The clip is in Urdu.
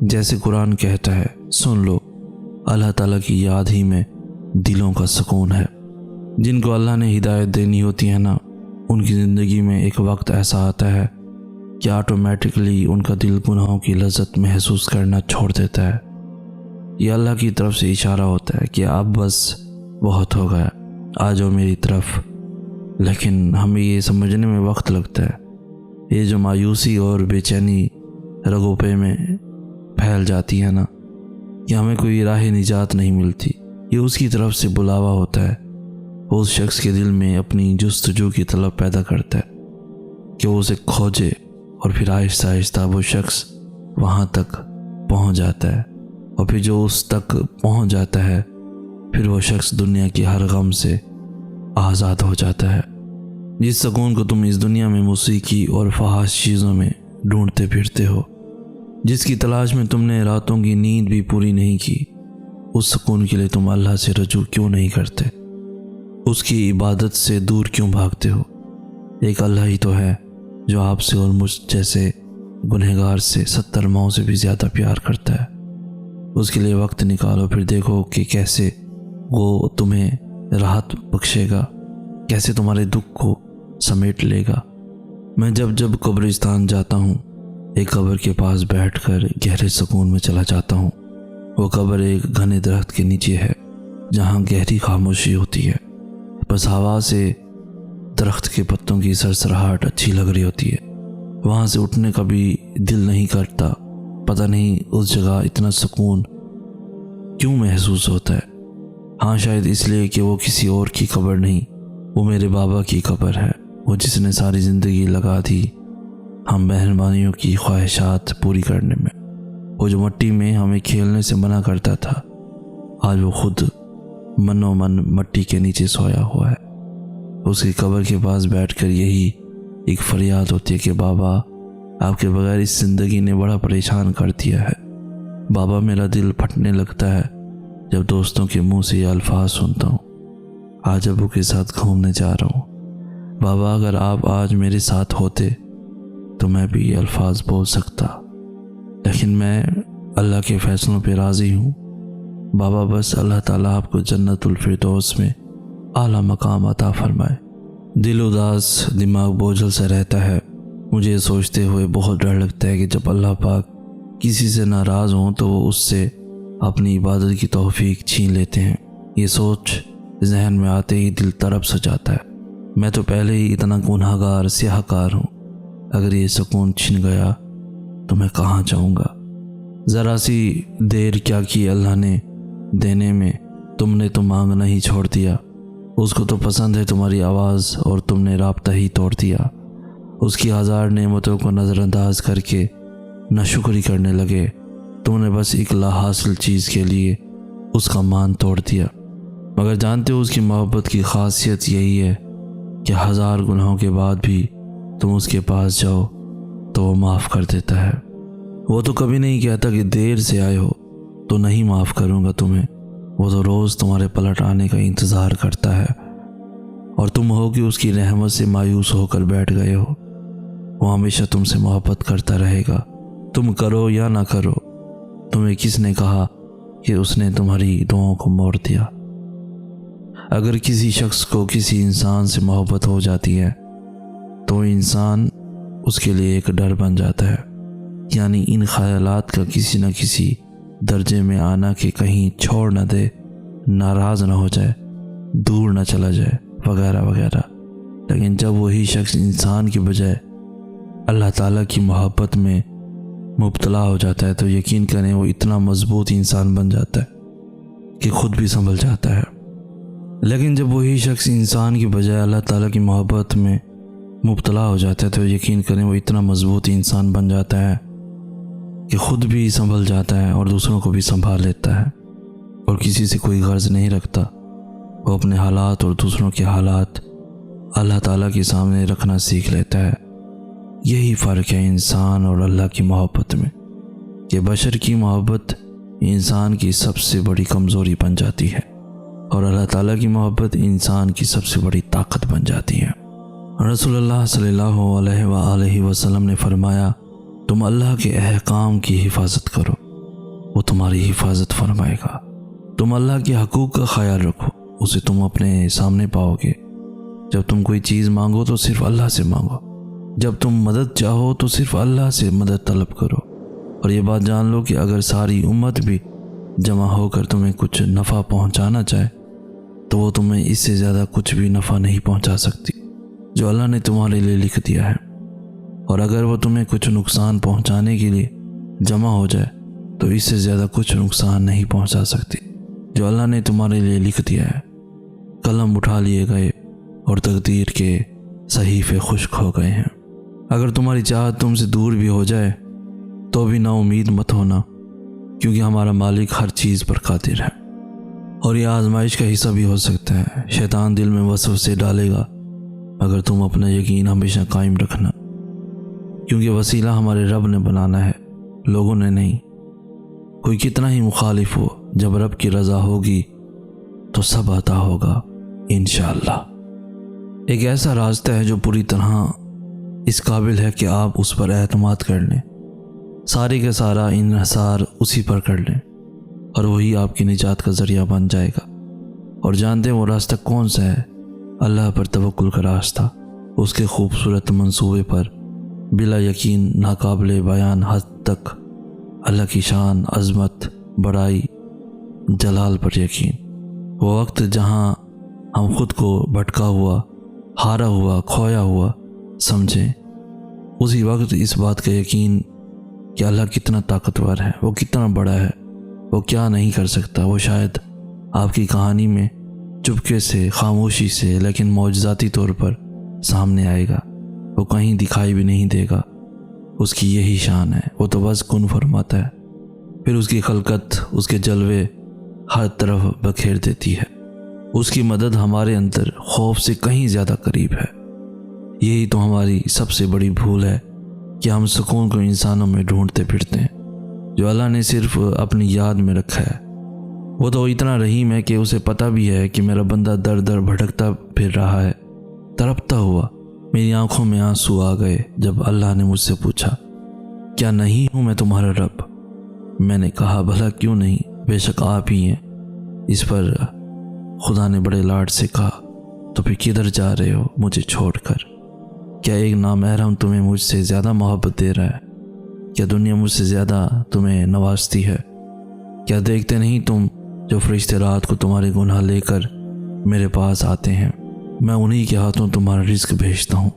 جیسے قرآن کہتا ہے، سن لو، اللہ تعالیٰ کی یاد ہی میں دلوں کا سکون ہے۔ جن کو اللہ نے ہدایت دینی ہوتی ہے نا، ان کی زندگی میں ایک وقت ایسا آتا ہے کہ آٹومیٹکلی ان کا دل گناہوں کی لذت محسوس کرنا چھوڑ دیتا ہے۔ یہ اللہ کی طرف سے اشارہ ہوتا ہے کہ اب بس بہت ہو گیا، آ جاؤ میری طرف۔ لیکن ہمیں یہ سمجھنے میں وقت لگتا ہے۔ یہ جو مایوسی اور بے چینی رگوں پہ میں پھیل جاتی ہے نا، کہ ہمیں کوئی راہ نجات نہیں ملتی، یہ اس کی طرف سے بلاوا ہوتا ہے۔ وہ اس شخص کے دل میں اپنی جستجو کی طلب پیدا کرتا ہے کہ وہ اسے کھوجے، اور پھر آہستہ آہستہ وہ شخص وہاں تک پہنچ جاتا ہے، اور پھر جو اس تک پہنچ جاتا ہے، پھر وہ شخص دنیا کی ہر غم سے آزاد ہو جاتا ہے۔ جس سکون کو تم اس دنیا میں موسیقی اور فحش چیزوں میں ڈھونڈتے پھرتے ہو، جس کی تلاش میں تم نے راتوں کی نیند بھی پوری نہیں کی، اس سکون کے لیے تم اللہ سے رجوع کیوں نہیں کرتے؟ اس کی عبادت سے دور کیوں بھاگتے ہو؟ ایک اللہ ہی تو ہے جو آپ سے اور مجھ جیسے گنہگار سے 70 ماؤں سے بھی زیادہ پیار کرتا ہے۔ اس کے لیے وقت نکالو، پھر دیکھو کہ کیسے وہ تمہیں راحت بخشے گا، کیسے تمہارے دکھ کو سمیٹ لے گا۔ میں جب قبرستان جاتا ہوں، ایک قبر کے پاس بیٹھ کر گہرے سکون میں چلا جاتا ہوں۔ وہ قبر ایک گھنے درخت کے نیچے ہے، جہاں گہری خاموشی ہوتی ہے، بس ہوا سے درخت کے پتوں کی سرسراہٹ اچھی لگ رہی ہوتی ہے۔ وہاں سے اٹھنے کا بھی دل نہیں کرتا۔ پتہ نہیں اس جگہ اتنا سکون کیوں محسوس ہوتا ہے۔ ہاں، شاید اس لیے کہ وہ کسی اور کی قبر نہیں، وہ میرے بابا کی قبر ہے، وہ جس نے ساری زندگی لگا دی ہم بہن بھائیوں کی خواہشات پوری کرنے میں۔ وہ جو مٹی میں ہمیں کھیلنے سے منع کرتا تھا، آج وہ خود من و من مٹی کے نیچے سویا ہوا ہے۔ اس کی قبر کے پاس بیٹھ کر یہی ایک فریاد ہوتی ہے کہ بابا، آپ کے بغیر اس زندگی نے بڑا پریشان کر دیا ہے۔ بابا، میرا دل پھٹنے لگتا ہے جب دوستوں کے منہ سے یہ الفاظ سنتا ہوں، آج ابو کے ساتھ گھومنے جا رہا ہوں۔ بابا، اگر آپ آج میرے ساتھ ہوتے تو میں بھی یہ الفاظ بول سکتا، لیکن میں اللہ کے فیصلوں پہ راضی ہوں۔ بابا، بس اللہ تعالیٰ آپ کو جنت الفردوس میں اعلیٰ مقام عطا فرمائے۔ دل اداس، دماغ بوجھل سے رہتا ہے۔ مجھے یہ سوچتے ہوئے بہت ڈر لگتا ہے کہ جب اللہ پاک کسی سے ناراض ہوں تو وہ اس سے اپنی عبادت کی توفیق چھین لیتے ہیں۔ یہ سوچ ذہن میں آتے ہی دل تڑپ سا جاتا ہے۔ میں تو پہلے ہی اتنا گنہگار سیاہ کار ہوں، اگر یہ سکون چھن گیا تو میں کہاں جاؤں گا؟ ذرا سی دیر کیا کی اللہ نے دینے میں، تم نے تو مانگنا ہی چھوڑ دیا۔ اس کو تو پسند ہے تمہاری آواز، اور تم نے رابطہ ہی توڑ دیا۔ اس کی ہزار نعمتوں کو نظر انداز کر کے ناشکری کرنے لگے۔ تم نے بس ایک لا حاصل چیز کے لیے اس کا مان توڑ دیا۔ مگر جانتے ہو اس کی محبت کی خاصیت یہی ہے کہ ہزار گناہوں کے بعد بھی تم اس کے پاس جاؤ تو وہ معاف کر دیتا ہے۔ وہ تو کبھی نہیں کہتا کہ دیر سے آئے ہو تو نہیں معاف کروں گا تمہیں۔ وہ تو روز تمہارے پلٹ آنے کا انتظار کرتا ہے، اور تم ہو کہ اس کی رحمت سے مایوس ہو کر بیٹھ گئے ہو۔ وہ ہمیشہ تم سے محبت کرتا رہے گا، تم کرو یا نہ کرو۔ تمہیں کس نے کہا کہ اس نے تمہاری دعاؤں کو موڑ دیا؟ اگر کسی شخص کو کسی انسان سے محبت ہو جاتی ہے تو انسان اس کے لیے ایک ڈر بن جاتا ہے، یعنی ان خیالات کا کسی نہ کسی درجے میں آنا کہ کہیں چھوڑ نہ دے، ناراض نہ ہو جائے، دور نہ چلا جائے، وغیرہ وغیرہ۔ لیکن جب وہی شخص انسان کی بجائے اللہ تعالیٰ کی محبت میں مبتلا ہو جاتا ہے تو یقین کریں وہ اتنا مضبوط انسان بن جاتا ہے کہ خود بھی سنبھل جاتا ہے۔ لیکن جب وہی شخص انسان کی بجائے اللہ تعالیٰ کی محبت میں مبتلا ہو جاتا ہے تو یقین کریں وہ اتنا مضبوط انسان بن جاتا ہے کہ خود بھی سنبھل جاتا ہے اور دوسروں کو بھی سنبھال لیتا ہے، اور کسی سے کوئی غرض نہیں رکھتا۔ وہ اپنے حالات اور دوسروں کے حالات اللہ تعالیٰ کے سامنے رکھنا سیکھ لیتا ہے۔ یہی فرق ہے انسان اور اللہ کی محبت میں، کہ بشر کی محبت انسان کی سب سے بڑی کمزوری بن جاتی ہے، اور اللہ تعالیٰ کی محبت انسان کی سب سے بڑی طاقت بن جاتی ہے۔ رسول اللہ صلی اللہ علیہ وآلہ وسلم نے فرمایا، تم اللہ کے احکام کی حفاظت کرو وہ تمہاری حفاظت فرمائے گا۔ تم اللہ کے حقوق کا خیال رکھو، اسے تم اپنے سامنے پاؤ گے۔ جب تم کوئی چیز مانگو تو صرف اللہ سے مانگو، جب تم مدد چاہو تو صرف اللہ سے مدد طلب کرو، اور یہ بات جان لو کہ اگر ساری امت بھی جمع ہو کر تمہیں کچھ نفع پہنچانا چاہے تو وہ تمہیں اس سے زیادہ کچھ بھی نفع نہیں پہنچا سکتی جو اللہ نے تمہارے لیے لکھ دیا ہے، اور اگر وہ تمہیں کچھ نقصان پہنچانے کے لیے جمع ہو جائے تو اس سے زیادہ کچھ نقصان نہیں پہنچا سکتی جو اللہ نے تمہارے لیے لکھ دیا ہے۔ قلم اٹھا لیے گئے اور تقدیر کے صحیفے خشک ہو گئے ہیں۔ اگر تمہاری چاہت تم سے دور بھی ہو جائے تو بھی نا امید مت ہونا، کیونکہ ہمارا مالک ہر چیز پر قادر ہے، اور یہ آزمائش کا حصہ بھی ہو سکتا ہے۔ شیطان دل میں وسوسے ڈالے گا، مگر تم اپنا یقین ہمیشہ قائم رکھنا، کیونکہ وسیلہ ہمارے رب نے بنانا ہے، لوگوں نے نہیں۔ کوئی کتنا ہی مخالف ہو، جب رب کی رضا ہوگی تو سب عطا ہوگا انشاءاللہ۔ ایک ایسا راستہ ہے جو پوری طرح اس قابل ہے کہ آپ اس پر اعتماد کر لیں، سارے کا سارا انحصار اسی پر کر لیں، اور وہی آپ کی نجات کا ذریعہ بن جائے گا۔ اور جانتے ہیں وہ راستہ کون سا ہے؟ اللہ پر توکل کا راستہ، اس کے خوبصورت منصوبے پر بلا یقین ناقابل بیان حد تک اللہ کی شان، عظمت، بڑائی، جلال پر یقین۔ وہ وقت جہاں ہم خود کو بھٹکا ہوا، ہارا ہوا، کھویا ہوا سمجھیں، اسی وقت اس بات کا یقین کہ اللہ کتنا طاقتور ہے، وہ کتنا بڑا ہے، وہ کیا نہیں کر سکتا، وہ شاید آپ کی کہانی میں چپکے سے، خاموشی سے، لیکن معجزاتی طور پر سامنے آئے گا۔ وہ کہیں دکھائی بھی نہیں دے گا، اس کی یہی شان ہے، وہ تو بس کن فرماتا ہے، پھر اس کی خلقت، اس کے جلوے ہر طرف بکھیر دیتی ہے۔ اس کی مدد ہمارے اندر خوف سے کہیں زیادہ قریب ہے۔ یہی تو ہماری سب سے بڑی بھول ہے کہ ہم سکون کو انسانوں میں ڈھونڈتے پھرتے ہیں، جو اللہ نے صرف اپنی یاد میں رکھا ہے۔ وہ تو اتنا رحیم ہے کہ اسے پتہ بھی ہے کہ میرا بندہ در در بھٹکتا پھر رہا ہے، تڑپتا ہوا۔ میری آنکھوں میں آنسو آ گئے جب اللہ نے مجھ سے پوچھا، کیا نہیں ہوں میں تمہارا رب؟ میں نے کہا بھلا کیوں نہیں، بے شک آپ ہی ہیں۔ اس پر خدا نے بڑے لاڈ سے کہا، تو پھر کدھر جا رہے ہو مجھے چھوڑ کر؟ کیا ایک نامحرم تمہیں مجھ سے زیادہ محبت دے رہا ہے؟ کیا دنیا مجھ سے زیادہ تمہیں نوازتی ہے؟ کیا دیکھتے نہیں تم جو فرشتے رات کو تمہارے گناہ لے کر میرے پاس آتے ہیں؟ میں انہی کے ہاتھوں تمہارا رزق بھیجتا ہوں۔